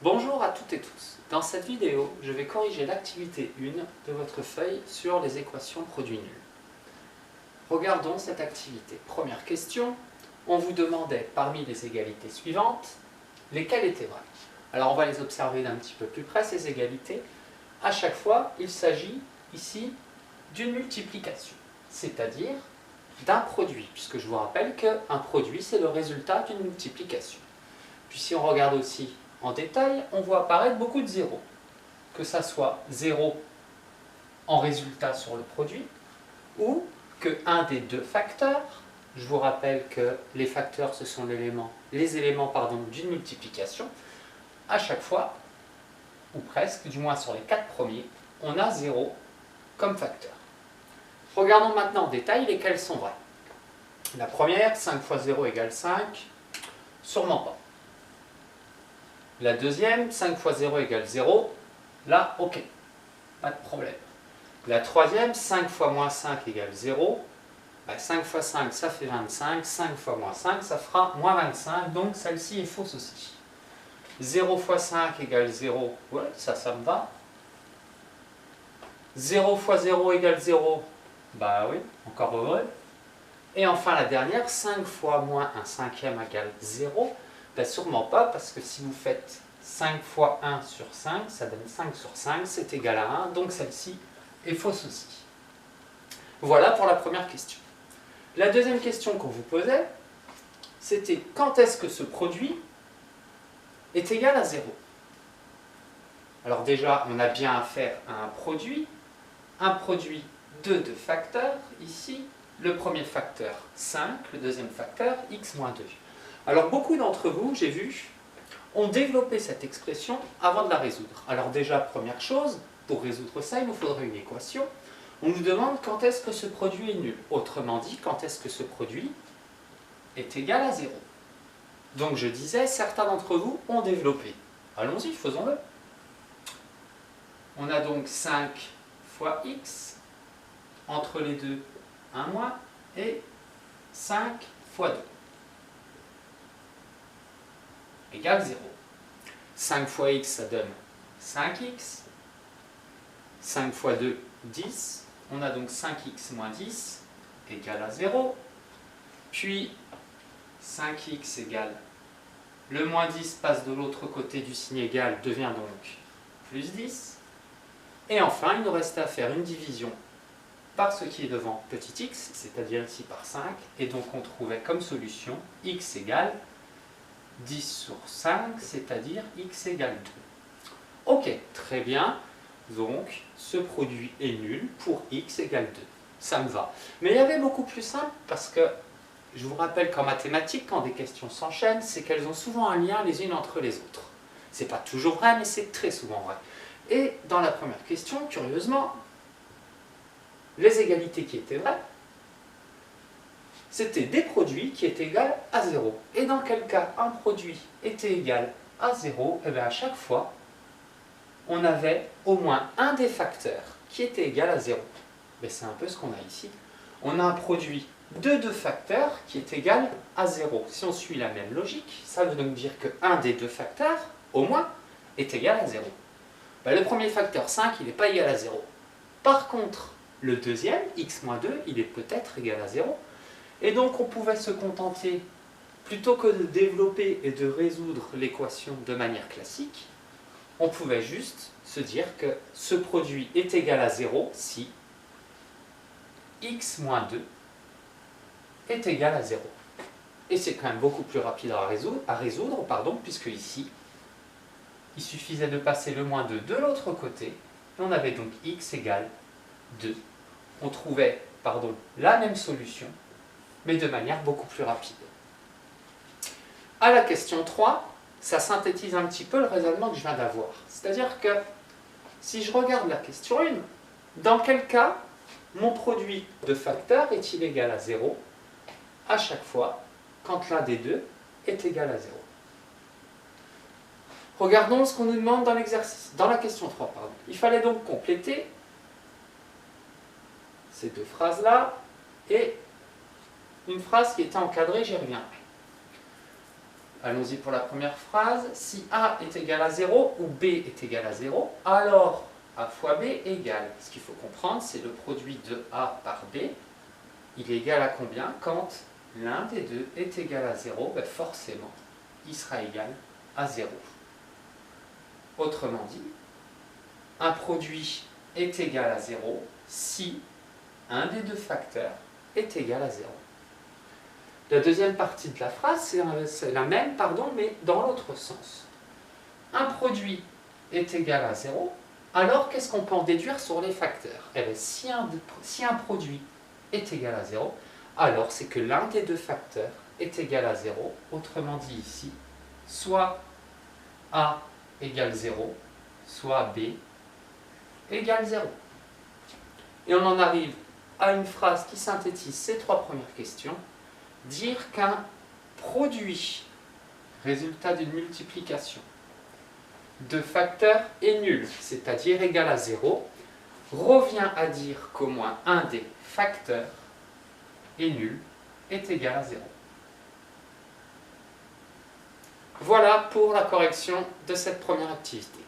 Bonjour à toutes et tous. Dans cette vidéo, je vais corriger l'activité 1 de votre feuille sur les équations produits nuls. Regardons cette activité. Première question, on vous demandait parmi les égalités suivantes, lesquelles étaient vraies. Alors on va les observer d'un petit peu plus près, ces égalités. À chaque fois, il s'agit ici d'une multiplication, c'est-à-dire d'un produit, puisque je vous rappelle qu'un produit, c'est le résultat d'une multiplication. Puis si on regarde aussi en détail, on voit apparaître beaucoup de zéros. Que ça soit 0 en résultat sur le produit, ou que un des deux facteurs, je vous rappelle que les facteurs ce sont les éléments d'une multiplication, à chaque fois, ou presque, du moins sur les 4 premiers, on a 0 comme facteur. Regardons maintenant en détail lesquels sont vrais. La première, 5 fois 0 égale 5, sûrement pas. La deuxième, 5 fois 0 égale 0, là, ok, pas de problème. La troisième, 5 fois moins 5 égale 0, 5 fois 5 ça fait 25, 5 fois moins 5 ça fera moins 25, donc celle-ci est fausse aussi. 0 fois 5 égale 0, ouais, ça me va. 0 fois 0 égale 0, bah oui, encore heureux. Et enfin la dernière, 5 fois moins 1 cinquième égale 0, sûrement pas, parce que si vous faites 5 fois 1 sur 5, ça donne 5 sur 5, c'est égal à 1, donc celle-ci est fausse aussi. Voilà pour la première question. La deuxième question qu'on vous posait, c'était quand est-ce que ce produit est égal à 0? Alors déjà, on a bien affaire à un produit de deux facteurs, ici, le premier facteur 5, le deuxième facteur x moins 2. Alors beaucoup d'entre vous, j'ai vu, ont développé cette expression avant de la résoudre. Alors déjà, première chose, pour résoudre ça, il nous faudrait une équation. On nous demande quand est-ce que ce produit est nul. Autrement dit, quand est-ce que ce produit est égal à 0. Donc je disais, certains d'entre vous ont développé. Allons-y, faisons-le. On a donc 5 fois x, entre les deux, 1 moins, et 5 fois 2. Égale 0. 5 fois x, ça donne 5x. 5 fois 2, 10. On a donc 5x moins 10 égale à 0. Puis 5x égale, le moins 10 passe de l'autre côté du signe égal, devient donc plus 10. Et enfin, il nous reste à faire une division par ce qui est devant petit x, c'est-à-dire ici par 5. Et donc on trouvait comme solution x égale 10 sur 5, c'est-à-dire x égale 2. Ok, très bien. Donc, ce produit est nul pour x égale 2. Ça me va. Mais il y avait beaucoup plus simple parce que, je vous rappelle qu'en mathématiques, quand des questions s'enchaînent, c'est qu'elles ont souvent un lien les unes entre les autres. C'est pas toujours vrai, mais c'est très souvent vrai. Et dans la première question, curieusement, les égalités qui étaient vraies, c'était des produits qui étaient égaux à 0. Et dans quel cas un produit était égal à 0, et bien à chaque fois, on avait au moins un des facteurs qui était égal à 0. Mais c'est un peu ce qu'on a ici. On a un produit de deux facteurs qui est égal à 0. Si on suit la même logique, ça veut donc dire qu'un des deux facteurs, au moins, est égal à 0. Le premier facteur, 5, il n'est pas égal à 0. Par contre, le deuxième, x moins 2, il est peut-être égal à 0. Et donc on pouvait se contenter, plutôt que de développer et de résoudre l'équation de manière classique, on pouvait juste se dire que ce produit est égal à 0 si x moins 2 est égal à 0. Et c'est quand même beaucoup plus rapide à résoudre, puisque ici, il suffisait de passer le moins 2 de l'autre côté, et on avait donc x égale 2. On trouvait la même solution, mais de manière beaucoup plus rapide. À la question 3, ça synthétise un petit peu le raisonnement que je viens d'avoir. C'est-à-dire que, si je regarde la question 1, dans quel cas mon produit de facteurs est-il égal à 0 à chaque fois quand l'un des deux est égal à 0? Regardons ce qu'on nous demande dans l'exercice, dans la question 3. Il fallait donc compléter ces deux phrases-là et une phrase qui était encadrée, j'y reviendrai. Allons-y pour la première phrase. Si A est égal à 0 ou B est égal à 0, alors A fois B égale. Ce qu'il faut comprendre, c'est le produit de A par B. Il est égal à combien? Quand l'un des deux est égal à 0, ben forcément, il sera égal à 0. Autrement dit, un produit est égal à 0 si un des deux facteurs est égal à 0. La deuxième partie de la phrase, c'est la même, mais dans l'autre sens. Un produit est égal à 0, alors qu'est-ce qu'on peut en déduire sur les facteurs? Eh bien, si un produit est égal à 0, alors c'est que l'un des deux facteurs est égal à 0, autrement dit ici, soit A égale 0, soit B égale 0. Et on en arrive à une phrase qui synthétise ces trois premières questions. Dire qu'un produit, résultat d'une multiplication, de facteurs est nul, c'est-à-dire égal à 0, revient à dire qu'au moins un des facteurs est nul, est égal à 0. Voilà pour la correction de cette première activité.